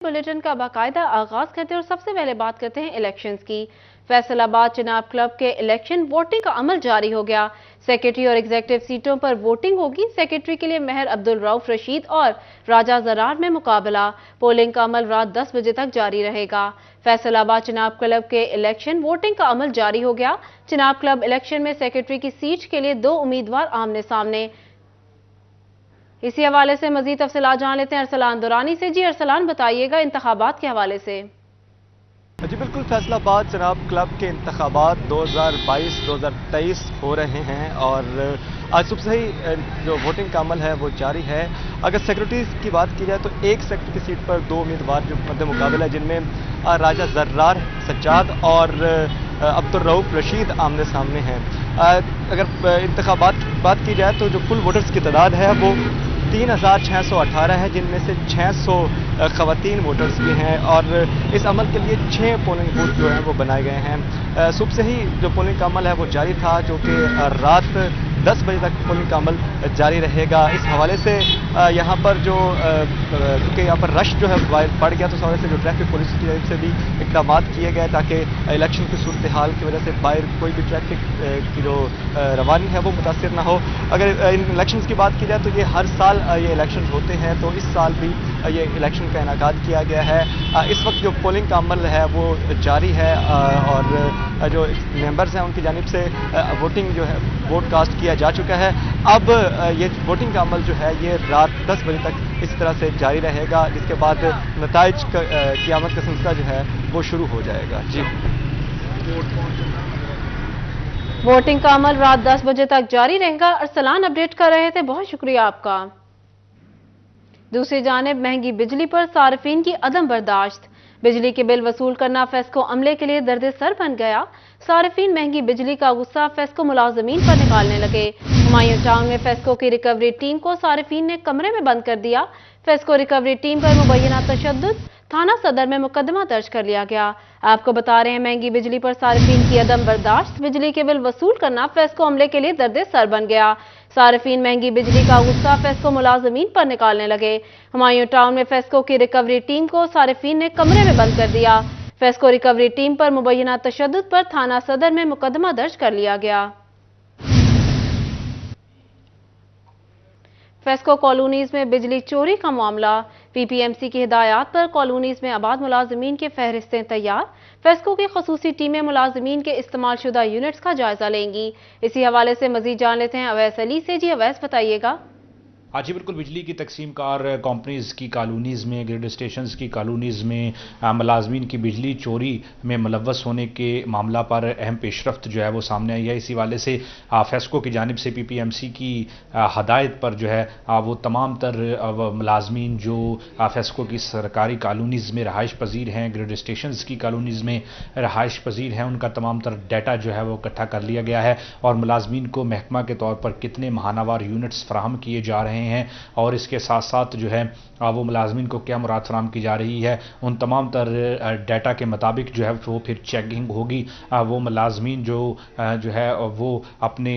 Bulletin का बाकायदा आगाज करते हैं और सबसे पहले बात करते हैं इलेक्शंस की। फैसलाबाद चुनाव क्लब के इलेक्शन वोटिंग का अमल जारी हो गया। सेक्रेटरी और एग्जीक्यूटिव सीटों पर वोटिंग होगी। सेक्रेटरी के लिए मेहर अब्दुल रऊफ रशीद और राजा जरार में मुकाबला। पोलिंग का अमल रात 10 बजे तक जारी रहेगा। फैसलाबाद चुनाव क्लब के इलेक्शन वोटिंग का अमल जारी हो गया। चुनाव क्लब इलेक्शन में सेक्रेटरी की सीट के लिए 2 उम्मीदवार आमने सामने। इसी हवाले से मजीद तफसीलात जान लेते हैं अरसलान दुरानी से। जी अरसलान, बताइएगा इंतखाबात के हवाले से। जी बिल्कुल, फैसलाबाद चुनाव क्लब के इंतखाबात 2022-2023 हो रहे हैं और आज सुबह से ही जो वोटिंग का अमल है वो जारी है। अगर सेक्रेटरीज की बात की जाए तो एक सेक्रेटरी की सीट पर 2 उम्मीदवार जो मद्दे मुकाबला है, जिनमें राजा जर्रार सज्जाद और अब्दुल रऊफ रशीद आमने सामने हैं। अगर इंतखाबात की बात की जाए तो जो कुल वोटर्स की तादाद है वो 3618 है, जिनमें से 600 खवातीन वोटर्स भी हैं और इस अमल के लिए 6 पोलिंग बूथ जो हैं वो बनाए गए हैं। सुबह से ही जो पोलिंग का अमल है वो जारी था, जो कि रात 10 बजे तक पोलिंग का अमल जारी रहेगा। इस हवाले से यहाँ पर जो क्योंकि यहाँ पर रश जो है बढ़ गया, तो इस हवाले से जो ट्रैफिक पुलिस की तरफ से भी इक़दाम किए गए ताकि इलेक्शन की सूरत हाल की वजह से बाहर कोई भी ट्रैफिक की जो रवानी है वो मुतासिर ना हो। अगर इन इलेक्शन की बात की जाए तो ये हर साल ये इलेक्शन होते हैं, तो इस साल भी ये इलेक्शन का इनेकाद किया गया है। इस वक्त जो पोलिंग का अमल है वो जारी है और जो मेंबर्स हैं उनकी जानिब से वोटिंग जो है वोट कास्ट किया जा चुका है। अब ये वोटिंग का अमल जो है ये रात 10 बजे तक इस तरह से जारी रहेगा, जिसके बाद नताइज क़यामत का सिलसिला जो है वो शुरू हो जाएगा। जी, वोटिंग का अमल रात 10 बजे तक जारी रहेगा। अरसलान अपडेट कर रहे थे, बहुत शुक्रिया आपका। दूसरी जानिब महंगी बिजली पर सार्फिन की अदम बर्दाश्त। बिजली के बिल वसूल करना फेस्को अमले के लिए दर्द सर बन गया। सार्फिन महंगी बिजली का गुस्सा फेस्को मुलाजमीन पर निकालने लगे। हुमायूं टाउन में फेस्को की रिकवरी टीम को सार्फिन ने कमरे में बंद कर दिया। फेस्को रिकवरी टीम पर मुबैना तशद्दुद, थाना सदर में मुकदमा दर्ज कर लिया गया। आपको बता रहे हैं, महंगी बिजली पर सार्फिन की अदम बर्दाश्त। बिजली के बिल वसूल करना फेस्को अमले के लिए दर्द सर बन गया। सार्फिन महंगी बिजली का गुस्सा फेस्को मुलाजमीन पर निकालने लगे। हुमायूं टाउन में फेस्को की रिकवरी टीम को सार्फिन ने कमरे में बंद कर दिया। फेस्को रिकवरी टीम पर मुबैना तशद्दुद पर थाना सदर में मुकदमा दर्ज कर लिया गया। फेस्को कॉलोनीज में बिजली चोरी का मामला। पीपीएमसी की हिदायत पर कॉलोनीज में आबाद मुलाजमीन की फहरिस्तें तैयार। फेस्को की खसूसी टीमें मुलाजमीन के इस्तेमाल शुदा यूनिट्स का जायजा लेंगी। इसी हवाले से मजीद जान लेते हैं अवैस अली से। जी अवैस, बताइएगा। हाँ जी बिल्कुल, बिजली की तकसीम कार कंपनीज़ की कॉलोनीज़ में, ग्रिड स्टेशंस की कॉलोनीज़ में मुलाजमीन की बिजली चोरी में मुलव्वस होने के मामला पर अहम पेशरफ्त जो है वो सामने आई है। इसी वाले से फेस्को की जानिब से पीपीएमसी की हदायत पर जो है वो तमाम तर मुलाजमीन जो फेस्को की सरकारी कॉलोनीज़ में रहाइश पजीर हैं, ग्रिड स्टेशंस की कॉलोनीज़ में रहाइश पजीर हैं, उनका तमाम तर डाटा जो है वो इकट्ठा कर लिया गया है और मुलाजमीन को महकमा के तौर पर कितने माहानावार यूनिट्स फराहम किए जा रहे हैं और इसके साथ साथ जो है वो मुलाजमीन को क्या मुराद फराहम की जा रही है, उन तमाम तर डाटा के मुताबिक जो है वो फिर चेकिंग होगी। वो मुलाजमीन जो है वो अपने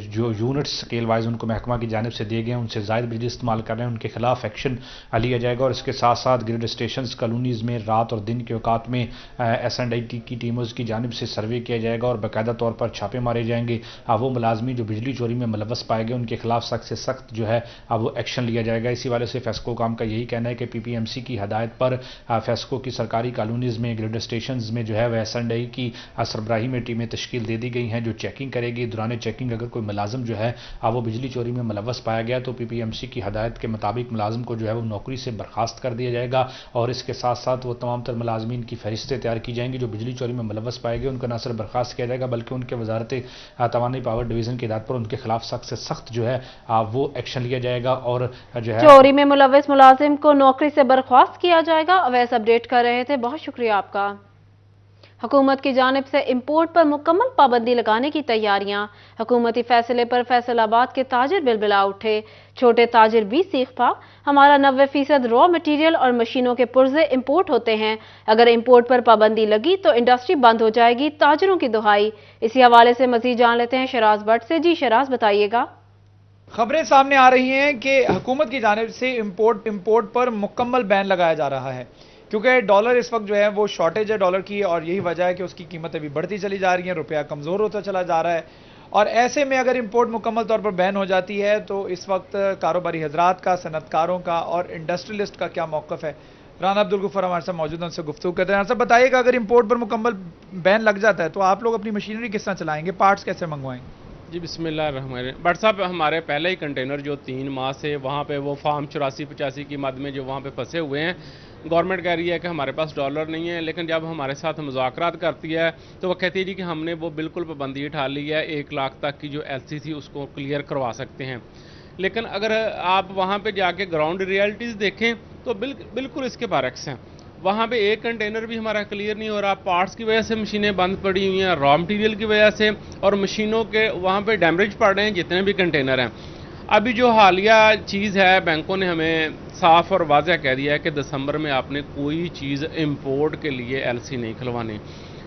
जो यूनिट्स स्केल वाइज उनको महकमा की जानिब से दिए गए हैं, उनसे ज़ायद बिजली इस्तेमाल कर रहे हैं, उनके खिलाफ एक्शन लिया जाएगा। और इसके साथ साथ ग्रिड स्टेशन कॉलोनीज़ में रात और दिन के औकात में SNIT की टीमों की जानिब से सर्वे किया जाएगा और बाकायदा तौर पर छापे मारे जाएंगे। वो मुलाजमीन जो बिजली चोरी में मुलव्वस पाए गए उनके खिलाफ सख्त से सख्त जो है वो एक्शन लिया जाएगा। इसी वाले से फेस्को काम का यही कहना है कि पीपीएमसी की हदायत पर फेस्को की सरकारी कॉलोनीज़ में, ग्रिड स्टेशंस में जो है वह SNI की सरबराही में टीमें तश्कील दे दी गई हैं जो चेकिंग करेगी। दौरान चेकिंग अगर कोई मुलाजिम जो है वो बिजली चोरी में मुलव्वस पाया गया तो पीपीएमसी की हदायत के मुताबिक मुलाजिम को जो है वो नौकरी से बर्खास्त कर दिया जाएगा और इसके साथ साथ वो तमाम तर मुलाजमीन की फहरिस्तें तैयार की जाएंगी जो बिजली चोरी में मुलव्वस पाए गए। उनको न सिर्फ बर्खास्त किया जाएगा बल्कि उनके वजारत तवानी पावर डिवीज़न की हिदायत पर उनके खिलाफ सख्त से सख्त जो है वो एक्शन लिया जाएगा और जो है चोरी में मुलव्वस मुलाजिम को नौकरी से बर्खास्त किया जाएगा। अवैस अपडेट कर रहे थे, बहुत शुक्रिया आपका। हुकूमत की जानिब से इंपोर्ट पर मुकम्मल पाबंदी लगाने की तैयारियां। हुकूमती फैसले पर फैसलाबाद के ताजिर बिलबिला उठे। छोटे ताजिर भी सीख पा, हमारा 90% रॉ मटीरियल और मशीनों के पुर्जे इंपोर्ट होते हैं। अगर इंपोर्ट पर पाबंदी लगी तो इंडस्ट्री बंद हो जाएगी, ताजिरों की दुहाई। इसी हवाले से मजीद जान लेते हैं शराज भट्ट से। जी शराज, बताइएगा। खबरें सामने आ रही हैं कि हुकूमत की जानिब से इंपोर्ट पर मुकम्मल बैन लगाया जा रहा है। क्योंकि डॉलर इस वक्त जो है वो शॉर्टेज है डॉलर की, और यही वजह है कि उसकी कीमत अभी बढ़ती चली जा रही है, रुपया कमज़ोर होता चला जा रहा है। और ऐसे में अगर इंपोर्ट मुकम्मल तौर पर बैन हो जाती है तो इस वक्त कारोबारी हजरात का, सनतकारों का और इंडस्ट्रियलिस्ट का क्या मौक़िफ़ है। राना अब्दुल गफ्फार हमारे साथ मौजूद हैं, उनसे गुफ्तगू करते हैं। सर बताइएगा, अगर इंपोर्ट पर मुकम्मल बैन लग जाता है तो आप लोग अपनी मशीनरी किस तरह चलाएंगे, पार्ट्स कैसे मंगवाएंगे? जी बिस्मिल्लाहिर्रहमानिर्रहीम। बट साहब, हमारे पहले ही कंटेनर जो 3 माह से वहाँ पे वो फार्म 84-85 की मद में जो वहाँ पे फंसे हुए हैं, गवर्नमेंट कह रही है कि हमारे पास डॉलर नहीं है, लेकिन जब हमारे साथ मुज़ाकरात करती है तो वो कहती है जी कि हमने वो बिल्कुल पाबंदी उठा ली है, 1 लाख तक की जो एलसी थी उसको क्लियर करवा सकते हैं। लेकिन अगर आप वहाँ पे जाके ग्राउंड रियलिटीज़ देखें तो बिल्कुल इसके बरक्स हैं। वहाँ पे एक कंटेनर भी हमारा क्लियर नहीं हो रहा, पार्ट्स की वजह से मशीनें बंद पड़ी हुई हैं, रॉ मटेरियल की वजह से, और मशीनों के वहाँ पे डैमेज पड़ रहे हैं जितने भी कंटेनर हैं। अभी जो हालिया चीज़ है, बैंकों ने हमें साफ़ और वाज़ह कह दिया है कि दिसंबर में आपने कोई चीज़ इंपोर्ट के लिए एलसी नहीं खुलवानी,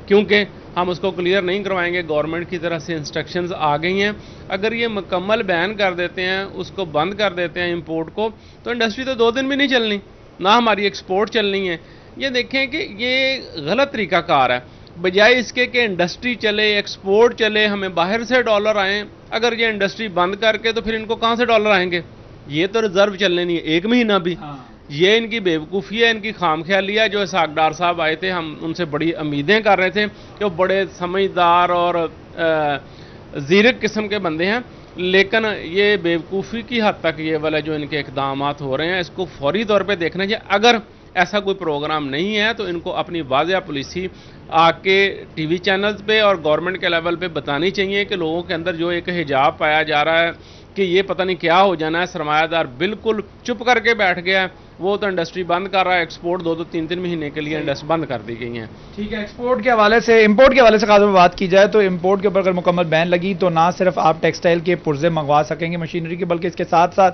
क्योंकि हम उसको क्लियर नहीं करवाएंगे। गवर्नमेंट की तरफ से इंस्ट्रक्शंस आ गई हैं। अगर ये मुकम्मल बैन कर देते हैं, उसको बंद कर देते हैं इंपोर्ट को, तो इंडस्ट्री तो 2 दिन भी नहीं चलनी, ना हमारी एक्सपोर्ट चलनी है। ये देखें कि ये गलत तरीक़ाकार है। बजाय इसके कि इंडस्ट्री चले, एक्सपोर्ट चले, हमें बाहर से डॉलर आएँ, अगर ये इंडस्ट्री बंद करके तो फिर इनको कहाँ से डॉलर आएंगे? ये तो रिजर्व चलने नहीं है 1 महीना भी। ये इनकी बेवकूफ़ी है, इनकी खामख्याली है। जो इसहाक डार साहब आए थे, हम उनसे बड़ी उम्मीदें कर रहे थे कि वो बड़े समझदार और ज़ीरक किस्म के बंदे हैं, लेकिन ये बेवकूफ़ी की हद तक ये वाला जो इनके इक़दामात हो रहे हैं, इसको फौरी तौर पे देखना चाहिए। अगर ऐसा कोई प्रोग्राम नहीं है तो इनको अपनी वाज़ह पॉलिसी आके टीवी चैनल्स पे और गवर्नमेंट के लेवल पे बतानी चाहिए कि लोगों के अंदर जो एक हिजाब पाया जा रहा है कि ये पता नहीं क्या हो जाना है, सरमायादार बिल्कुल चुप करके बैठ गया है, वो तो इंडस्ट्री बंद कर रहा है। एक्सपोर्ट 2-2, 3-3 महीने के लिए इंडस्ट्री बंद कर दी गई है। ठीक है, एक्सपोर्ट के हवाले से, इंपोर्ट के हवाले से खास बात की जाए तो इंपोर्ट के ऊपर अगर मुकम्मल बैन लगी तो ना सिर्फ आप टेक्सटाइल के पुर्जे मंगवा सकेंगे मशीनरी के, बल्कि इसके साथ साथ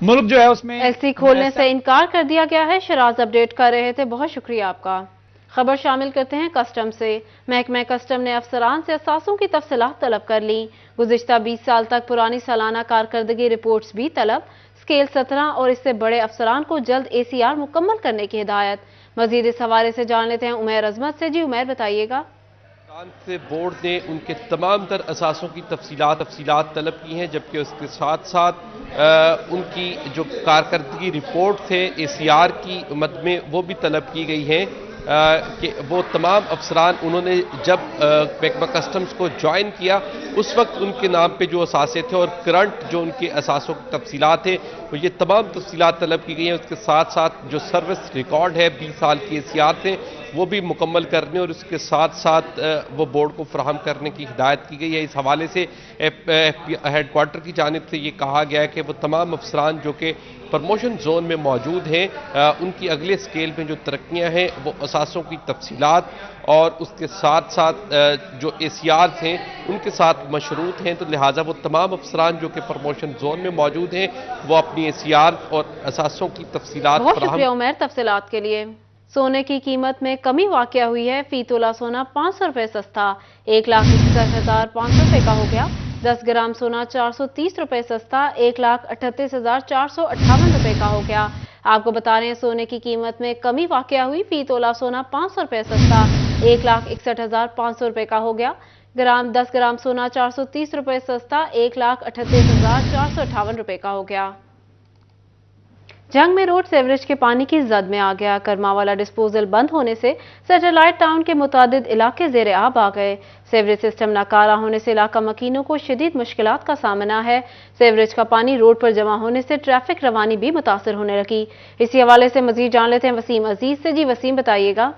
मुल्क जो है उसमें एलसी खोलने से इनकार कर दिया गया है। शराज अपडेट कर रहे थे, बहुत शुक्रिया आपका। खबर शामिल करते हैं कस्टम से। महकमा कस्टम ने अफसरान से असासों की तफसीलात तलब कर ली। गुज़िश्ता 20 साल तक पुरानी सालाना कारकर्दगी रिपोर्ट्स भी तलब। स्केल 17 और इससे बड़े अफसरान को जल्द ACR मुकम्मल करने की हिदायत। मजीद इस हवाले से जान लेते हैं उमैर अजमत से। जी उमैर, बताइएगा। से बोर्ड ने उनके तमाम तर असासों की तफसीलात तलब की हैं, जबकि उसके साथ साथ उनकी जो कारकर्दगी रिपोर्ट थे ACR की मद में वो भी तलब की गई हैं कि वो तमाम अफसरान उन्होंने जब महकमा कस्टम्स को ज्वाइन किया उस वक्त उनके नाम पे जो असासे थे और करंट जो उनके असासों की तफसीलात थे वो ये तमाम तफसीलात तलब की गई हैं। उसके साथ साथ जो सर्विस रिकॉर्ड है 20 साल की ACR थे वो भी मुकम्मल करने और उसके साथ साथ वो बोर्ड को फराहम करने की हिदायत की गई है। इस हवाले से हेडक्वार्टर की जानिब से ये कहा गया है कि वो तमाम अफसरान जो कि प्रमोशन जोन में मौजूद हैं उनकी अगले स्केल में जो तरक्कियाँ हैं वो असासों की तफसीलात और उसके साथ साथ जो ACR हैं उनके साथ मशरूत हैं, तो लिहाजा वो तमाम अफसरान जो कि प्रमोशन जोन में मौजूद हैं वो अपनी ACR और असासों की तफसीलात बहुत शुक्रिया उमैर तफसीलात के लिए। सोने की कीमत में कमी वाक़या हुई है। फी तोला सोना 500 रुपये सस्ता 1,61,500 रुपये का हो गया। 10 ग्राम सोना 430 रुपये सस्ता 1,38,458 रुपये का हो गया। आपको बता रहे हैं सोने की कीमत में कमी वाक़या हुई। फी तोला सोना 500 रुपये सस्ता 1,61,500 रुपये का हो गया। 10 ग्राम सोना 430 रुपये सस्ता 1,38,458 रुपये का हो गया। जंग में रोड सेवरेज के पानी की जद में आ गया। करमावाला डिस्पोजल बंद होने से सैटेलाइट टाउन के मुतादिद इलाके ज़ेरे आब आ गए। सेवरेज सिस्टम नाकारा होने से इलाका मकीनों को शदीद मुश्किलात का सामना है। सेवरेज का पानी रोड पर जमा होने से ट्रैफिक रवानी भी मुतासर होने लगी। इसी हवाले से मजीद जान लेते हैं वसीम अजीज से। जी वसीम, बताइएगा।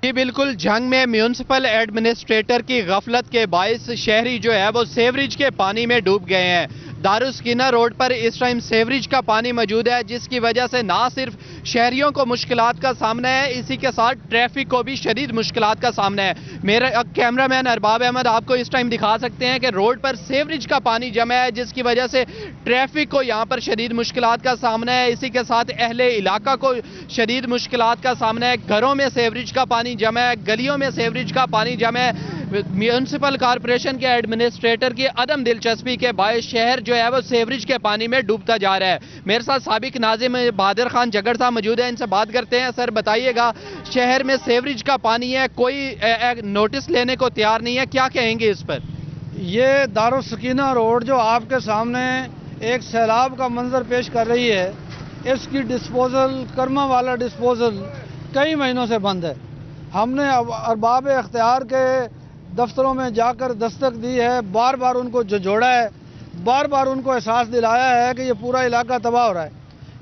जी बिल्कुल, जंग में म्यूनसिपल एडमिनिस्ट्रेटर की गफलत के बायस शहरी जो है वो सेवरेज के पानी में डूब गए हैं। दारुस्किना रोड पर इस टाइम सेवरेज का पानी मौजूद है, जिसकी वजह से ना सिर्फ शहरियों को मुश्किलात का सामना है, इसी के साथ ट्रैफिक को भी शदीद मुश्किलात का सामना है। मेरा कैमरामैन अरबाब अहमद आपको इस टाइम दिखा सकते हैं कि रोड पर सेवरेज का पानी जमा है, जिसकी वजह से ट्रैफिक को यहाँ पर शदीद मुश्किलात का सामना है। इसी के साथ अहले इलाका को शदीद मुश्किलात का सामना है। घरों में सेवरेज का पानी जमा है, गलियों में सेवरेज का पानी जमा है। म्यूनसिपल कॉरपोरेशन के एडमिनिस्ट्रेटर की अदम दिलचस्पी के बायस शहर जो है वो सेवरेज के पानी में डूबता जा रहा है। मेरे साथ साबिक नाज़िम बहादुर खान जगड़ साहब मौजूद है, इनसे बात करते हैं। सर बताइएगा, शहर में सेवरेज का पानी है, कोई नोटिस लेने को तैयार नहीं है, क्या कहेंगे इस पर? ये दारुस्सकीना रोड जो आपके सामने एक सैलाब का मंजर पेश कर रही है, इसकी डिस्पोजल कर्मा वाला डिस्पोजल कई महीनों से बंद है। हमने अरबाब इख्तियार के दफ्तरों में जाकर दस्तक दी है, बार बार उनको झंझोड़ा है, बार बार उनको एहसास दिलाया है कि ये पूरा इलाका तबाह हो रहा है।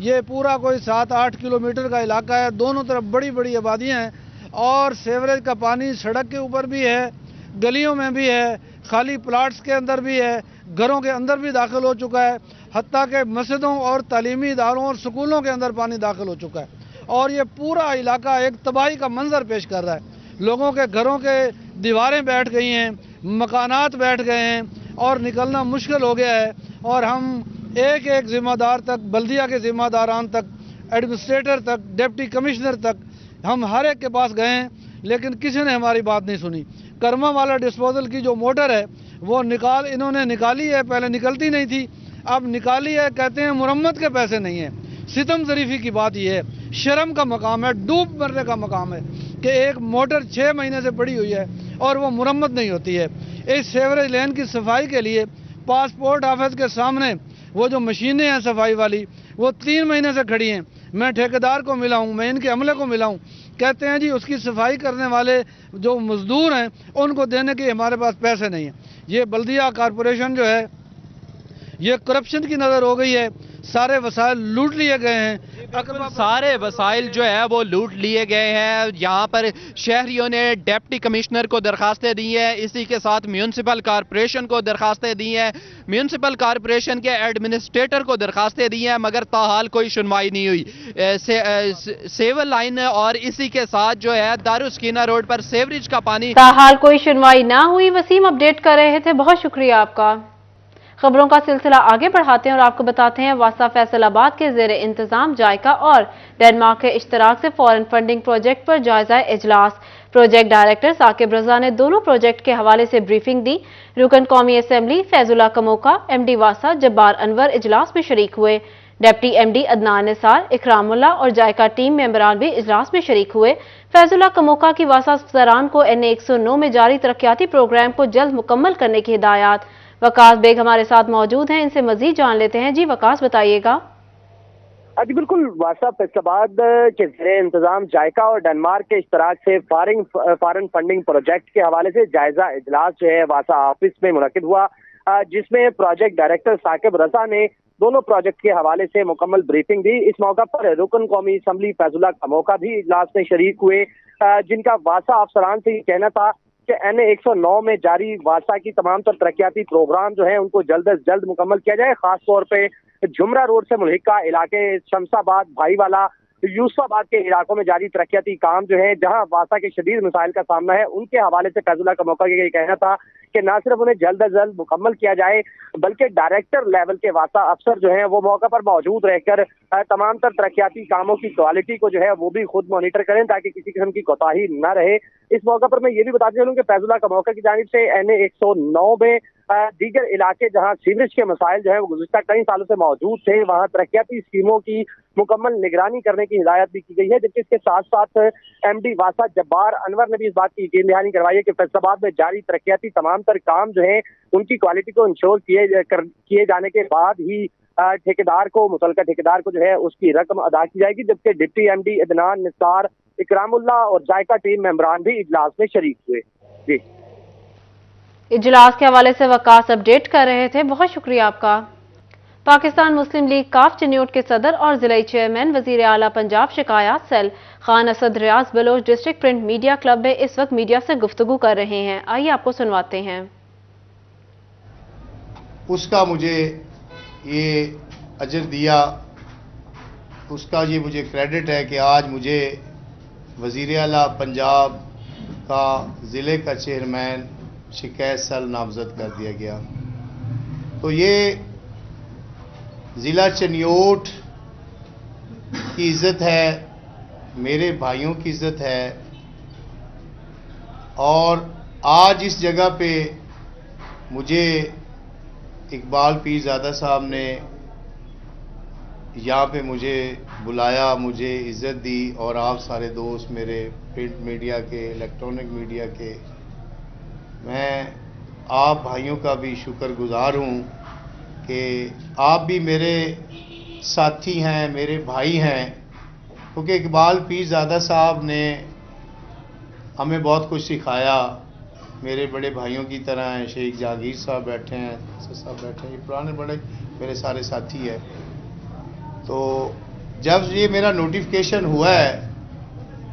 ये पूरा कोई 7-8 किलोमीटर का इलाका है, दोनों तरफ बड़ी बड़ी आबादियाँ हैं और सेवरेज का पानी सड़क के ऊपर भी है, गलियों में भी है, खाली प्लाट्स के अंदर भी है, घरों के अंदर भी दाखिल हो चुका है, हत्ता के मस्जिदों और तालीमी इदारों और स्कूलों के अंदर पानी दाखिल हो चुका है और ये पूरा इलाका एक तबाही का मंजर पेश कर रहा है। लोगों के घरों के दीवारें बैठ गई हैं, मकानात बैठ गए हैं और निकलना मुश्किल हो गया है। और हम एक एक जिम्मेदार तक, बल्दिया के जिम्मेदारान तक, एडमिनिस्ट्रेटर तक, डिप्टी कमिश्नर तक, हम हर एक के पास गए हैं, लेकिन किसी ने हमारी बात नहीं सुनी। कर्मा वाला डिस्पोजल की जो मोटर है वो इन्होंने निकाली है, पहले निकलती नहीं थी, अब निकाली है, कहते हैं मुरम्मत के पैसे नहीं हैं। सितम ज़रीफ़ी की बात यह है, शर्म का मकाम है, डूब मरने का मकाम है कि एक मोटर 6 महीने से पड़ी हुई है और वो मुरम्मत नहीं होती है। इस सेवरेज लाइन की सफाई के लिए पासपोर्ट ऑफिस के सामने वो जो मशीनें हैं सफाई वाली, वो 3 महीने से खड़ी हैं। मैं ठेकेदार को मिला हूँ, मैं इनके अमले को मिला हूँ, कहते हैं जी उसकी सफाई करने वाले जो मजदूर हैं उनको देने के हमारे पास पैसे नहीं हैं। ये बल्दिया कॉरपोरेशन जो है ये करप्शन की नज़र हो गई है, सारे वसाइल लूट लिए गए हैं। सारे वसाइल जो है वो लूट लिए गए हैं। यहाँ पर शहरियों ने डिप्टी कमिश्नर को दरखास्तें दी हैं, इसी के साथ म्यूनसिपल कॉरपोरेशन को दरखास्तें दी हैं, म्यूनसिपल कॉरपोरेशन के एडमिनिस्ट्रेटर को दरखास्तें दी हैं, मगर ताहाल कोई सुनवाई नहीं हुई। सेवर लाइन और इसी के साथ जो है दारुस्सकीना रोड पर सेवरेज का पानी, ताहाल कोई सुनवाई ना हुई। वसीम अपडेट कर रहे थे, बहुत शुक्रिया आपका। खबरों का सिलसिला आगे बढ़ाते हैं और आपको बताते हैं वासा फैसलाबाद के जेर इंतजाम जायका और डेनमार्क के इश्तराक से फॉरेन फंडिंग प्रोजेक्ट पर जायजा इजलास। प्रोजेक्ट डायरेक्टर साकिब रजा ने दोनों प्रोजेक्ट के हवाले से ब्रीफिंग दी। रुकन कौमी असम्बली फैजुल्ला कमोका, MD वासा जब्बार अनवर इजलास में शरीक हुए। डिप्टी MD अदनान निसार, इकरामुल्ला और जायका टीम मेंबरान भी इजलास में शरीक हुए। फैजुल्ला कमोका की वासा अफसरान को NA 109 में जारी तरक्याती प्रोग्राम को जल्द मुकम्मल करने की हिदायत। वकास बेग हमारे साथ मौजूद हैं, इनसे मजीद जान लेते हैं। जी वकास, बताइएगा। जी बिल्कुल, वासा फैसलाबाद के ज़ेरे इंतजाम जायका और डेनमार्क के इश्तराक से फॉरेन फंडिंग प्रोजेक्ट के हवाले से जायजा इजलास जो है वासा ऑफिस में मुनक्किद हुआ, जिसमें प्रोजेक्ट डायरेक्टर साकिब रजा ने दोनों प्रोजेक्ट के हवाले से मुकम्मल ब्रीफिंग दी। इस मौका पर रुकन कौमी असम्बली फैजुल्ला कमोका भी इजलास में शरीक हुए, जिनका वासा अफसरान से ये कहना था कि NA 109 में जारी वासा की तमाम तर तरक्याती प्रोग्राम जो है उनको जल्द अज जल्द मुकम्मल किया जाए। खास तौर पे जुमरा रोड से मुल्हिका इलाके, शमसाबाद, भाईवाला, यूसुफाबाद के इलाकों में जारी तरक्याती काम जो है, जहां वासा के शदीद मसाइल का सामना है, उनके हवाले से फैजुल्ला का मौका ये कहना था कि ना सिर्फ उन्हें जल्द अज जल्द मुकम्मल किया जाए, बल्कि डायरेक्टर लेवल के वासा अफसर जो हैं वो मौका पर मौजूद रहकर तमाम तर तरक्याती कामों की क्वालिटी को जो है वो भी खुद मॉनिटर करें ताकि किसी किस्म की कोताही न रहे। इस मौका पर मैं ये भी बताते चलूँ कि फैजुल्ला का मौका की जानिब से NA 109 में दीगर इलाके जहां सीवरेज के मसाइल जो है वो गुज़िश्ता कई सालों से मौजूद थे, वहां तरक्याती स्कीमों की मुकम्मल निगरानी करने की हिदायत भी की गई है। जबकि इसके साथ साथ MD वासा जब्बार अनवर ने भी इस बात की यकीन दहानी करवाई है कि फैसलाबाद में जारी तरक्याती तमाम तर काम जो है उनकी क्वालिटी को इंश्योर किए जाने के बाद ही ठेकेदार को, मुतल्लिका ठेकेदार को जो है उसकी रकम अदा की जाएगी। जबकि डिप्टी MD अदनान निसार, इकरामुल्ला और जायका टीम मेंबरान भी इजलास में शरीक हुए। जी, इजलास के हवाले से वकास अपडेट कर रहे थे, बहुत शुक्रिया आपका। पाकिस्तान मुस्लिम लीग काफ चिन्योट के सदर और जिला चेयरमैन वजीर आला पंजाब शिकायत cell Khan Asad Riaz Baloch district print media club में इस वक्त मीडिया से गुफ्तगू कर रहे हैं। आइए आपको सुनवाते हैं। उसका मुझे ये अजर दिया, उसका ये मुझे क्रेडिट है कि आज मुझे वजीर आला पंजाब का ज़िले का चेयरमैन शिकायत सेल नामजद कर दिया गया। तो ये ज़िला चिन्योट की इज़्ज़त है, मेरे भाइयों की इज़्ज़त है और आज इस जगह पे मुझे इकबाल पीरजादा साहब ने यहाँ पे मुझे बुलाया, मुझे इज़्ज़त दी, और आप सारे दोस्त मेरे प्रिंट मीडिया के, इलेक्ट्रॉनिक मीडिया के, मैं आप भाइयों का भी शुक्रगुजार हूँ कि आप भी मेरे साथी हैं, मेरे भाई हैं, क्योंकि इकबाल पीरजादा साहब ने हमें बहुत कुछ सिखाया। मेरे बड़े भाइयों की तरह हैं, शेख जहांगीर साहब बैठे हैं, साहब बैठे हैं, ये पुराने बड़े मेरे सारे साथी हैं। तो जब ये मेरा नोटिफिकेशन हुआ है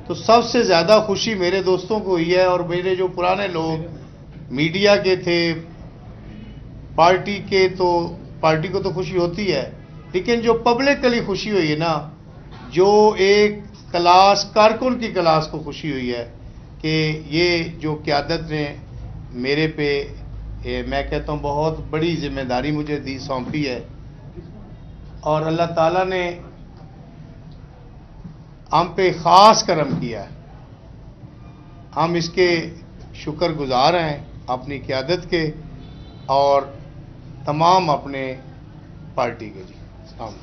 तो सबसे ज़्यादा खुशी मेरे दोस्तों को हुई है, और मेरे जो पुराने लोग मीडिया के थे, पार्टी के, तो पार्टी को तो खुशी होती है, लेकिन जो पब्लिकली खुशी हुई है ना, जो एक क्लास कारकुन की क्लास को खुशी हुई है कि ये जो क़यादत ने मेरे पे मैं कहता हूँ बहुत बड़ी जिम्मेदारी मुझे दी, सौंपी है, और अल्लाह ताला ने हम पे ख़ास करम किया है। हम इसके शुक्रगुजार हैं अपनी क़यादत के और तमाम अपने पार्टी के। जी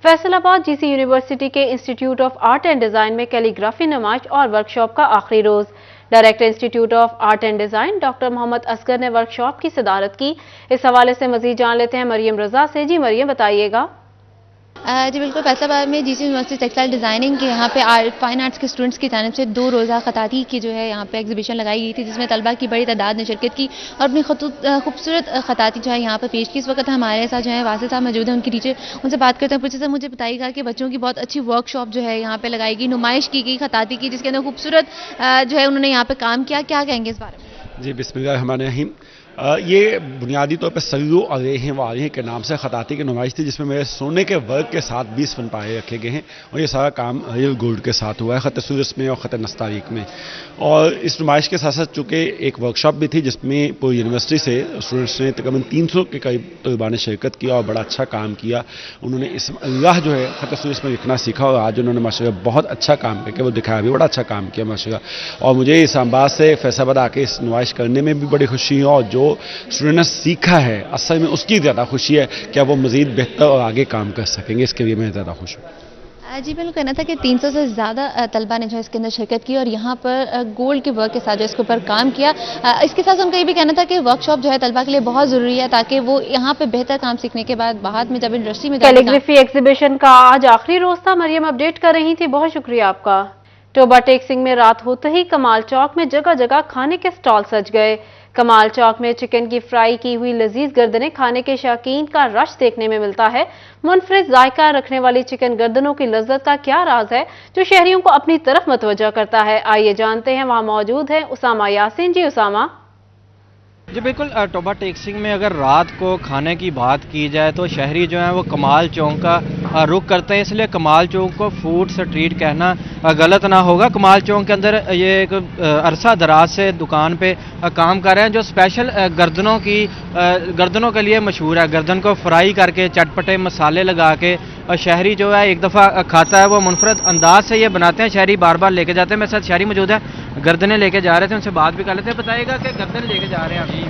फैसलाबाद जीसी यूनिवर्सिटी के institute of art and design में कैलीग्राफी नुमाइश और वर्कशॉप का आखिरी रोज। Director institute of art and design doctor Mohammad Asghar ने वर्कशॉप की सदारत की। इस हवाले से मजीद जान लेते हैं मरियम रजा से। जी मरियम, बताइएगा। जी बिल्कुल, फैसलाबाद में जीसी यूनिवर्सिटी टेक्सटाइल डिज़ाइनिंग के यहाँ पे फाइन आर्ट्स के स्टूडेंट्स की जानिब से 2 रोज़ा खताती की जो है यहाँ पे एग्जीबिशन लगाई गई थी, जिसमें तलबा की बड़ी तादाद ने शिरकत की और अपनी खूबसूरत खताती जो है यहाँ पर पेश की। इस वक्त हमारे साथ जो है वासिल साहब मौजूद हैं, उनकी टीचर, उनसे बात करते हैं। पूछे सर, मुझे बताइएगा कि बच्चों की बहुत अच्छी वर्कशॉप जो है यहाँ पर लगाई गई, नुमाइश की गई खताती की, जिसके अंदर खूबसूरत जो है उन्होंने यहाँ पर काम किया। क्या कहेंगे इस बारे में? जी बिस्मिल्लाहिर्रहमानिर्रहीम। ये बुनियादी तौर पर सल्लु अलैहि व अलैहि के नाम से खताती की नुमाइश थी, जिसमें मेरे सोने के वर्क के साथ 20 फन पाए रखे गए हैं, और ये सारा काम रियल गोल्ड के साथ हुआ है, ख़त सूरज में और ख़त नस्तारीक में। और इस नुमाइश के साथ साथ चूँकि एक वर्कशॉप भी थी, जिसमें पूरी यूनिवर्सिटी से स्टूडेंट्स ने तकरीबन 300 के करीब तलबा ने शिरकत किया और बड़ा अच्छा काम किया। उन्होंने इस अल्लाह जो है ख़त सूरज में लिखना सीखा, और आज उन्होंने माशाअल्लाह बहुत अच्छा काम करके वो दिखाया भी, बड़ा अच्छा काम किया माशाअल्लाह। और मुझे इस्लामाबाद से फैसलाबाद आके इस नुमाइश करने में भी बड़ी खुशी है, और जो स्टूडेंट ने सीखा है असल में उसकी ज़्यादा खुशी है कि वो मज़ीद बेहतर और आगे काम कर सकेंगे, इसके लिए मैं ज़्यादा खुश हूँ। जी बिल्कुल, कहना था कि 300 से ज़्यादा तलबा ने जो है इसके अंदर शिरकत की और यहाँ पर गोल्ड के वर्क के साथ जो इसके ऊपर काम किया। इसके साथ उनका ये भी कहना था कि वर्कशॉप जो है तलबा के लिए बहुत ज़रूरी है, ताकि वो यहाँ पे बेहतर काम सीखने के बाद बाद में जब इंडस्ट्री में कैलीग्राफी एग्जीबिशन का आज आखिरी रोज था। मरियम अपडेट कर रही थी, बहुत शुक्रिया आपका। टोबा टेक्सिंग में रात होते ही कमाल चौक में जगह जगह खाने के स्टॉल सज गए। कमाल चौक में चिकन की फ्राई की हुई लजीज गर्दनें खाने के शौकीन का रश देखने में मिलता है। मुनफरिद जायका रखने वाली चिकन गर्दनों की लज्जत का क्या राज है जो शहरियों को अपनी तरफ मतवज्जा करता है? आइए जानते हैं। वहां मौजूद है उसामा यासीन। जी उसामा। जी बिल्कुल, टोबा टेक्सिंग में अगर रात को खाने की बात की जाए तो शहरी जो हैं वो कमाल चौक का रुख करते हैं, इसलिए कमाल चौक को फूड स्ट्रीट कहना गलत ना होगा। कमाल चौक के अंदर ये एक अरसा दराज से दुकान पे काम कर रहे हैं, जो स्पेशल गर्दनों के लिए मशहूर है। गर्दन को फ्राई करके चटपटे मसाले लगा के शहरी जो है एक दफ़ा खाता है, वो मुनफरद अंदाज से ये बनाते हैं, शहरी बार बार लेके जाते हैं। मेरे साथ शहरी मौजूद है, गर्दनें लेके जा रहे थे, उनसे बात भी कर लेते हैं। बताइएगा कि गर्दन लेके जा रहे हैं? जी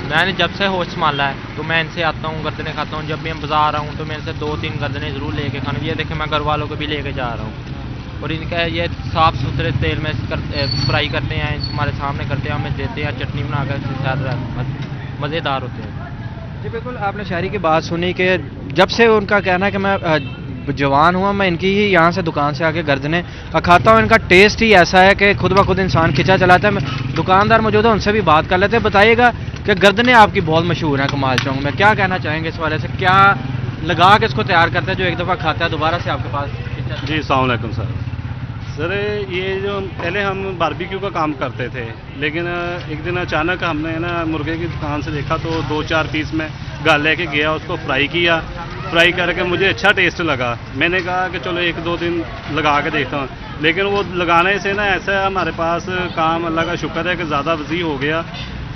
मैंने जब से होश संभाला है तो मैं इनसे आता हूँ, गर्दनें खाता हूँ। जब भी मैं बाजार आऊँ तो मैं इनसे 2-3 गर्दनें ज़रूर लेके खाना। ये देखें, मैं घर वालों को भी लेके जा रहा हूँ, और इनका ये साफ़ सुथरे तेल में फ्राई करते हैं, हमारे सामने करते हैं, हमें देते हैं, चटनी बनाकर मज़ेदार होते हैं। जी बिल्कुल, आपने शहरी की बात सुनी कि जब से उनका कहना है कि मैं जवान हुआ मैं इनकी ही यहाँ से दुकान से आके गर्दनें खाता हूँ। इनका टेस्ट ही ऐसा है कि खुद ब खुद इंसान खिंचा चलाता है। दुकानदार मौजूद है, उनसे भी बात कर लेते हैं। बताइएगा कि गर्दनें आपकी बहुत मशहूर हैं कमाल चौक में, क्या कहना चाहेंगे इस वाले से? क्या लगा के इसको तैयार करते हैं जो एक दफ़ा खाता है दोबारा से आपके पास? जी अस्सलाम वालेकुम सर, ये जो पहले हम बारबेक्यू का काम करते थे, लेकिन एक दिन अचानक हमने ना मुर्गे की दुकान से देखा तो 2-4 पीस में घर लेके गया, उसको फ्राई किया। फ्राई करके मुझे अच्छा टेस्ट लगा। मैंने कहा कि चलो 1-2 दिन लगा के देखता हूँ, लेकिन वो लगाने से ना ऐसा हमारे पास काम अल्लाह का शुक्र है कि ज़्यादा वसी हो गया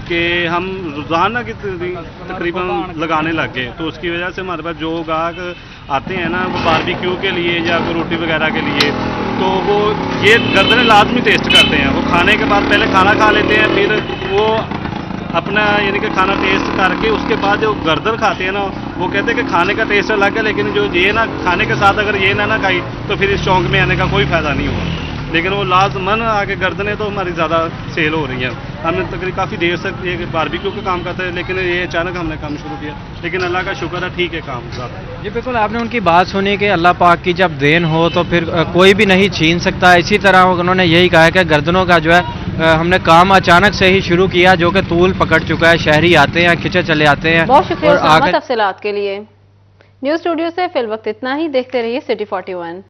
कि हम रोज़ाना की तकरीबन लगाने लग गए। तो उसकी वजह से हमारे पास जो गाहक आते हैं ना, वो बारबेक्यू के लिए या रोटी वगैरह के लिए, तो वो ये गर्दनें लाजमी टेस्ट करते हैं। वो खाने के बाद पहले खाना खा लेते हैं, फिर वो अपना यानी कि खाना टेस्ट करके उसके बाद जो गर्दन खाते हैं ना, वो कहते हैं कि खाने का टेस्ट अलग है, लेकिन जो ये ना खाने के साथ अगर ये ना खाई तो फिर इस शौक में आने का कोई फ़ायदा नहीं हुआ। लेकिन वो लाजमन आके गर्दनें तो हमारी ज़्यादा सेल हो रही हैं। हमने तकरीबन काफ़ी देर से ये बारबेक्यू का काम करते हैं, लेकिन ये अचानक हमने काम शुरू किया, लेकिन अल्लाह का शुक्र है ठीक है काम ज़्यादा। जी बिल्कुल, आपने उनकी बात सुनी कि अल्लाह पाक की जब देन हो तो फिर कोई भी नहीं छीन सकता। इसी तरह उन्होंने यही कहा है कि गर्दनों का जो है हमने काम अचानक से ही शुरू किया, जो कि तूल पकड़ चुका है। शहरी आते हैं, खिंचे चले आते हैं। बहुत शुक्रिया तफसीलात के लिए। न्यूज़ स्टूडियो से फिल वक्त इतना ही। देखते रहिए सिटी 41।